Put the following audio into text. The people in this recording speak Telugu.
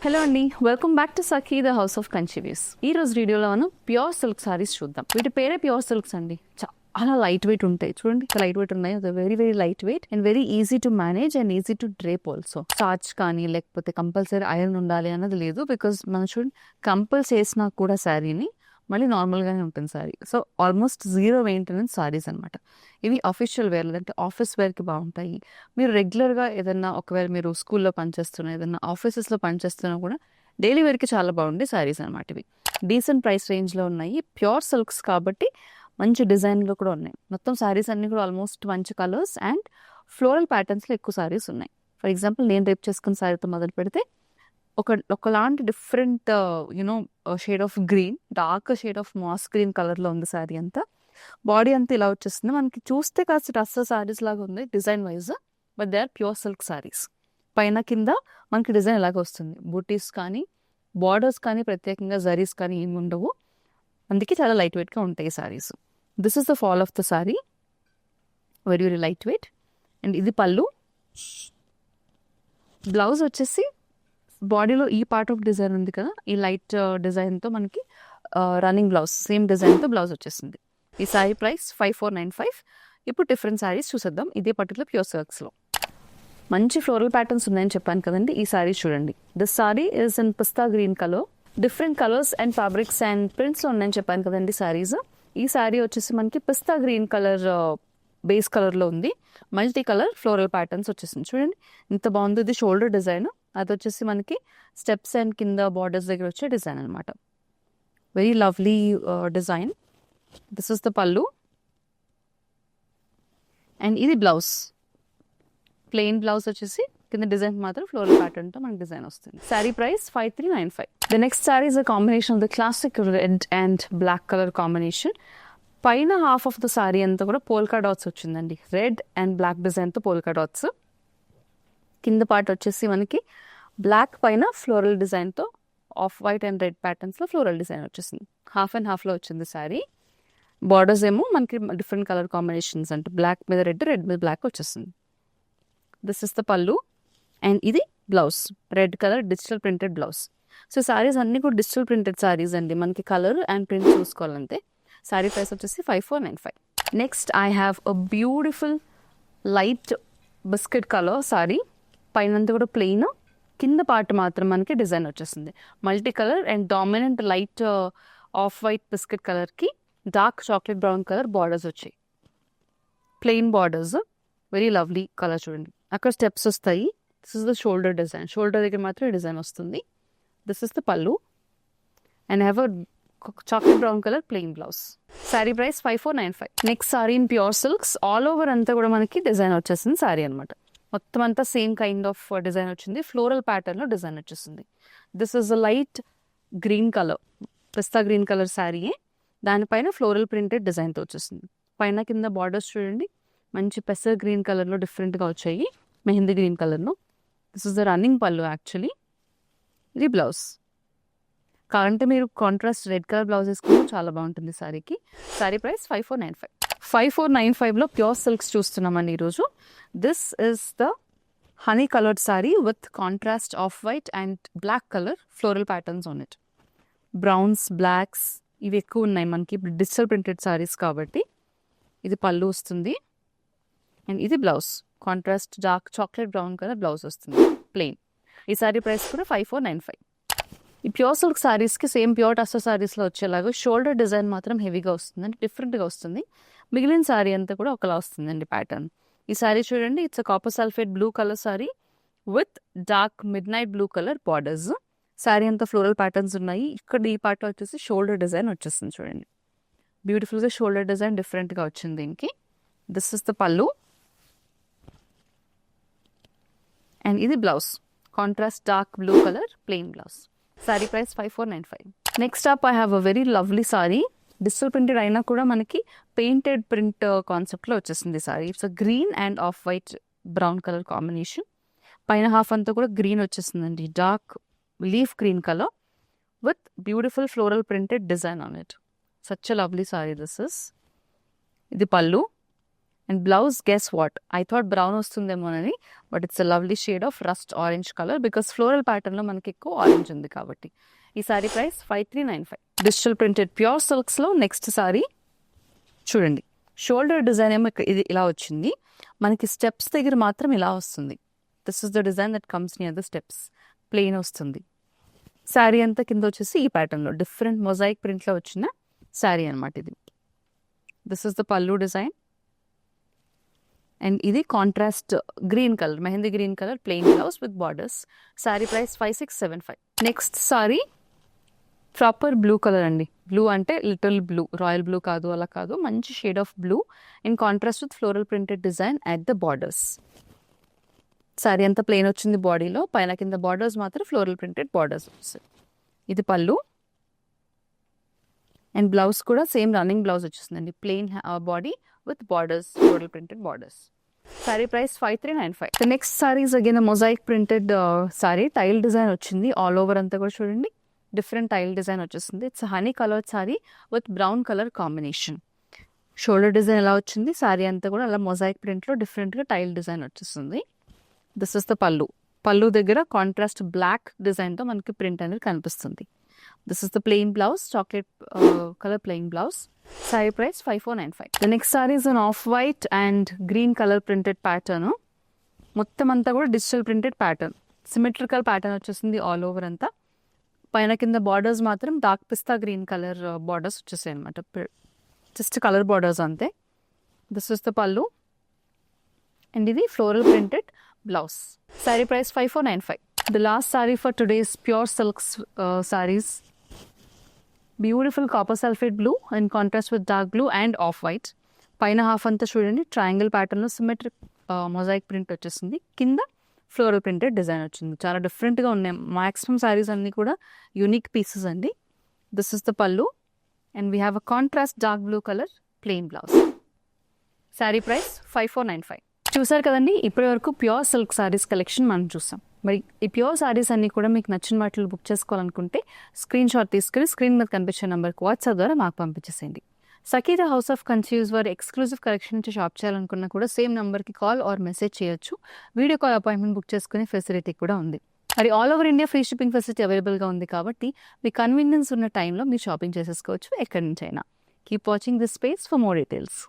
హలో అండి, welcome back to Sakhi the house of కంచివీస్. ఈ రోజు వీడియోలో మనం ప్యూర్ సిల్క్ సారీస్ చూద్దాం. వీటి పేరే ప్యూర్ సిల్క్స్ అండి. చాలా లైట్ వెయిట్ ఉంటాయి. చూడండి లైట్ వెయిట్ ఉన్నాయి. Very very light weight and very easy to manage and easy to drape also. Starch కానీ లేకపోతే కంపల్సరీ ఐరన్ ఉండాలి అన్నది లేదు. బికాస్ మనం చూడండి కంపల్స్ చేసినా కూడా శారీని మళ్ళీ నార్మల్గానే ఉంటుంది sari. So almost zero maintenance saris అనమాట. ఇవి అఫీషియల్ వేర్ అంటే ఆఫీస్ వేర్కి బాగుంటాయి. మీరు రెగ్యులర్గా ఏదన్నా ఒకవేళ మీరు స్కూల్లో పనిచేస్తున్నా ఏదన్నా ఆఫీసెస్లో పనిచేస్తున్నా కూడా డైలీ వేర్కి చాలా బాగుండే శారీస్ అనమాట. ఇవి డీసెంట్ ప్రైస్ రేంజ్లో ఉన్నాయి. ప్యూర్ సిల్క్స్ కాబట్టి మంచి డిజైన్లో కూడా ఉన్నాయి. మొత్తం శారీస్ అన్నీ కూడా ఆల్మోస్ట్ మంచి కలర్స్ అండ్ ఫ్లోరల్ ప్యాటర్న్స్లో ఎక్కువ శారీస్ ఉన్నాయి. ఫర్ ఎగ్జాంపుల్ నేను రేపు చేసుకున్న శారీతో మొదలు పెడితే ఒకలాంటి different shade of green, dark shade of mass green కలర్లో ఉంది శారీ అంతా. బాడీ అంతా ఇలా వచ్చేస్తుంది. మనకి చూస్తే కాస్త టస్స శారీస్ లాగా ఉంది design wise, but they are pure silk saris. పైన కింద మనకి డిజైన్ ఇలాగ వస్తుంది. బూటీస్ కానీ బార్డర్స్ కానీ ప్రత్యేకంగా జరీస్ కానీ ఏమి ఉండవు. అందుకే చాలా లైట్ వెయిట్గా ఉంటాయి saris. This is the fall of the sari, very very light weight. And ఇది పళ్ళు. బ్లౌజ్ వచ్చేసి బాడీలో ఈ పార్ట్ ఆఫ్ డిజైన్ ఉంది కదా, ఈ లైట్ డిజైన్తో మనకి రన్నింగ్ బ్లౌజ్ సేమ్ డిజైన్తో బ్లౌజ్ వచ్చేసింది. ఈ శారీ ప్రైస్ 5495. ఇప్పుడు డిఫరెంట్ శారీస్ చూసేద్దాం ఇదే పర్టికులర్ ప్యూర్ సిల్క్స్లో. మంచి ఫ్లోరల్ ప్యాటర్న్స్ ఉన్నాయని చెప్పాను కదండి. ఈ శారీ చూడండి. This sari is in pista green colour. Different colours and fabrics and ప్రింట్స్లో ఉన్నాయని చెప్పాను కదండి శారీస్. ఈ శారీ వచ్చేసి మనకి పిస్తా గ్రీన్ కలర్ బేస్ కలర్లో ఉంది. మల్టీ కలర్ ఫ్లోరల్ ప్యాటర్న్స్ వచ్చేసింది. చూడండి ఇంత బాగుంది. ఇది షోల్డర్ డిజైన్, అది వచ్చేసి మనకి స్టెప్స్ అండ్ కింద బార్డర్స్ దగ్గర వచ్చే డిజైన్ అనమాట. Very lovely design. This is the pallu and ఇది బ్లౌజ్. ప్లెయిన్ బ్లౌజ్ వచ్చేసి కింద డిజైన్ మాత్రం ఫ్లోరల్ ప్యాటర్న్తో మనకి డిజైన్ వస్తుంది. Sari price 5395. The next sari is a combination of the classic red and black colour combination. పైన హాఫ్ ఆఫ్ ద శారీ అంతా కూడా పోల్కా డాట్స్ వచ్చిందండి. రెడ్ అండ్ బ్లాక్ డిజైన్తో పోల్కా డాట్స్. కింద పార్ట్ వచ్చేసి మనకి బ్లాక్ పైన ఫ్లోరల్ డిజైన్తో off white and red ప్యాటర్న్స్లో floral design వచ్చేసింది. హాఫ్ అండ్ హాఫ్లో వచ్చింది శారీ. బార్డర్స్ ఏమో మనకి డిఫరెంట్ కలర్ కాంబినేషన్స్ అంటే బ్లాక్ మీద రెడ్, రెడ్ మీద బ్లాక్ వచ్చేసింది. This is the pallu and ఇది blouse. Red colour digital printed blouse. So saris అన్నీ కూడా డిజిటల్ ప్రింటెడ్ శారీస్ అండి. మనకి కలర్ అండ్ ప్రింట్ చూసుకోవాలంటే. శారీ ప్రైస్ వచ్చేసి 5495. Next I have a beautiful light biscuit colour sari. పైనంతా కూడా ప్లెయిన్, కింద పార్ట్ మాత్రం మనకి డిజైన్ వచ్చేసింది. Multi colour and dominant light off white biscuit కలర్కి dark chocolate brown colour borders వచ్చాయి. Plain borders, very lovely colour. చూడండి అక్కడ స్టెప్స్ వస్తాయి. This is the shoulder design. Shoulder దగ్గర మాత్రం డిజైన్ వస్తుంది. This is the pallu and have a chocolate brown colour plain blouse. Sari price 5495. Next sari in pure silks. All over అంతా కూడా మనకి డిజైన్ వచ్చేసింది శారీ అనమాట. మొత్తం అంతా సేమ్ కైండ్ ఆఫ్ డిజైన్ వచ్చింది. ఫ్లోరల్ ప్యాటర్న్లో డిజైన్ వచ్చేసింది. This is a light green colour, pista green colour శారీయే. దానిపైన ఫ్లోరల్ ప్రింటెడ్ డిజైన్తో వచ్చేసింది. పైన కింద బార్డర్స్ చూడండి మంచి పెసర్ గ్రీన్ కలర్లో డిఫరెంట్గా వచ్చాయి, మెహందీ గ్రీన్ కలర్లో. దిస్ ఇస్ ద రన్నింగ్ పళ్ళు యాక్చువల్లీ. ఇది బ్లౌజ్. కావాలంటే మీరు కాంట్రాస్ట్ రెడ్ కలర్ బ్లౌజ్ వేసుకుంటే చాలా బాగుంటుంది శారీకి. శారీ ప్రైస్ 5495. 5495లో ప్యూర్ సిల్క్స్ చూస్తున్నామండి ఈరోజు. This is the honey coloured sari with contrast off white and black colour floral patterns on it. Browns, blacks ఇవి ఎక్కువ ఉన్నాయి మనకి. ఇప్పుడు డిజిటల్ ప్రింటెడ్ శారీస్ కాబట్టి. ఇది పళ్ళు వస్తుంది అండ్ ఇది blouse. Contrast dark chocolate brown colour blouse వస్తుంది ప్లెయిన్. ఈ శారీ ప్రైస్ కూడా 5495. ఈ ప్యూర్ సిల్క్ శారీస్కి సేమ్ ప్యూర్ టస్సర్ శారీస్లో వచ్చేలాగా షోల్డర్ డిజైన్ మాత్రం హెవీగా వస్తుంది, అంటే డిఫరెంట్గా వస్తుంది. మిగిలిన శారీ అంతా కూడా ఒకలా వస్తుందండి ప్యాటర్న్. ఈ శారీ చూడండి, it's copper sulphate blue colour sari with dark mid night blue colour borders. Sari అంతా ఫ్లోరల్ ప్యాటర్న్స్ ఉన్నాయి. ఇక్కడ ఈ పార్ట్ వచ్చేసి షోల్డర్ డిజైన్ వచ్చేస్తుంది. చూడండి బ్యూటిఫుల్గా షోల్డర్ డిజైన్ డిఫరెంట్గా వచ్చింది దీనికి. This is the pallu and ఇది blouse. Contrast dark blue colour plain blouse. Sari price 5495. Next up I have a very lovely sorry. Digital printed అయినా కూడా మనకి పెయింటెడ్ ప్రింట్ కాన్సెప్ట్లో వచ్చేసింది sorry. It's a green and off white brown colour combination. పైన హాఫ్ అంతా కూడా గ్రీన్ వచ్చేసిందండి, dark leaf green colour with beautiful floral printed design on it. Such a lovely sorry this is. ఇది పళ్ళు and blouse guess what, I thought brown వస్తుందేమోనని, but it's a lovely shade of rust orange colour because floral ప్యాటర్న్లో మనకి ఎక్కువ ఆరెంజ్ ఉంది కాబట్టి. ఈ sari price 5395. Digital printed pure సిల్క్స్లో నెక్స్ట్ సారీ చూడండి. షోల్డర్ డిజైన్ ఏమో ఇది ఇలా వచ్చింది, మనకి స్టెప్స్ దగ్గర మాత్రం ఇలా వస్తుంది. This is the design that comes near the steps. Plain వస్తుంది. శారీ అంతా కింద వచ్చేసి ఈ ప్యాటర్న్లో డిఫరెంట్ మొజాయిక్ ప్రింట్లో వచ్చిన శారీ అనమాట ఇది. దిస్ ఇస్ ద పల్లు డిజైన్ అండ్ ఇది contrast green colour, mehndi green colour plain blouse with borders. Sari price 5675. Next sorry proper blue colour అండి. బ్లూ అంటే లిటిల్ బ్లూ, రాయల్ బ్లూ కాదు, అలా కాదు, మంచి shade of blue in contrast with floral printed design at the borders. Sari అంతా ప్లెయిన్ వచ్చింది బాడీలో, పైన కింద బార్డర్స్ మాత్రం ఫ్లోరల్ ప్రింటెడ్ బార్డర్స్ వస్తాయి. ఇది పళ్ళు అండ్ బ్లౌజ్ కూడా సేమ్ రన్నింగ్ బ్లౌజ్ వచ్చేస్తుందండి, plain body with borders, floral printed borders. Sari price 5395. The next sari is again mosaic printed sari. Tile design వచ్చింది ఆల్ ఓవర్ అంతా కూడా చూడండి, డిఫరెంట్ టైల్ డిజైన్ వచ్చేస్తుంది. It's honey colour sari with brown colour combination. Shoulder design ఎలా వచ్చింది, సారీ అంతా కూడా అలా మొజాయిక్ ప్రింట్లో డిఫరెంట్గా టైల్ డిజైన్ వచ్చేస్తుంది. This is the pallu. Pallu దగ్గర కాంట్రాస్ట్ బ్లాక్ డిజైన్తో మనకి ప్రింట్ అనేది కనిపిస్తుంది. This is the plain blouse, chocolate colour plain blouse. Sorry price 5495. The next sari is an off white and green colour printed pattern. మొత్తం అంతా కూడా digital printed pattern, symmetrical pattern వచ్చేసింది ఆల్ ఓవర్ అంతా. పైన కింద బార్డర్స్ మాత్రం డార్క్ పిస్తా గ్రీన్ కలర్ బార్డర్స్ వచ్చేసాయి అనమాట, జస్ట్ కలర్ బార్డర్స్ అంతే. దిస్ ఇస్ ద పల్లు అండ్ ఇది floral printed blouse. Sorry price 5495. The last sorry for today's pure silks saris. Beautiful copper sulphate blue and contrast with dark blue and off white. పైన హాఫ్ అంతా చూడండి ట్రయాంగిల్ ప్యాటర్న్లో సిమెట్రిక్ మొజాయిక్ ప్రింట్ వచ్చేసింది, కింద ఫ్లోరల్ ప్రింటెడ్ డిజైన్ వచ్చింది. చాలా డిఫరెంట్గా ఉన్నాయి. మ్యాక్సిమం శారీస్ అన్నీ కూడా యూనిక్ పీసెస్ అండి. దిస్ ఇస్ ద పల్లు and we have a contrast dark blue colour plain blouse. Sari price 5495. చూసారు కదండి, ఇప్పటి వరకు ప్యూర్ సిల్క్ శారీస్ కలెక్షన్ మనం చూసాం. మరి ఈ ప్యూర్ శారీస్ అన్నీ కూడా మీకు నచ్చిన వాటిలో బుక్ చేసుకోవాలనుకుంటే స్క్రీన్ షాట్ తీసుకుని స్క్రీన్ మీద కనిపించే నెంబర్కి వాట్సాప్ ద్వారా మాకు పంపించేసేయండి. సకీరా హౌస్ ఆఫ్ కన్ఫ్యూజ్ వారి ఎక్స్క్లూజివ్ కలెక్షన్ నుంచి షాప్ చేయాలనుకున్నా కూడా సేమ్ నెంబర్కి కాల్ ఆర్ మెసేజ్ చేయొచ్చు. వీడియో కాల్ అపాయింట్మెంట్ బుక్ చేసుకునే ఫెసిలిటీ కూడా ఉంది. మరి all over India free shipping facility అవైలబుల్గా ఉంది కాబట్టి మీ కన్వీనియన్స్ ఉన్న టైంలో మీరు షాపింగ్ చేసేసుకోవచ్చు ఎక్కడి నుంచి అయినా. Keep watching this space for more details.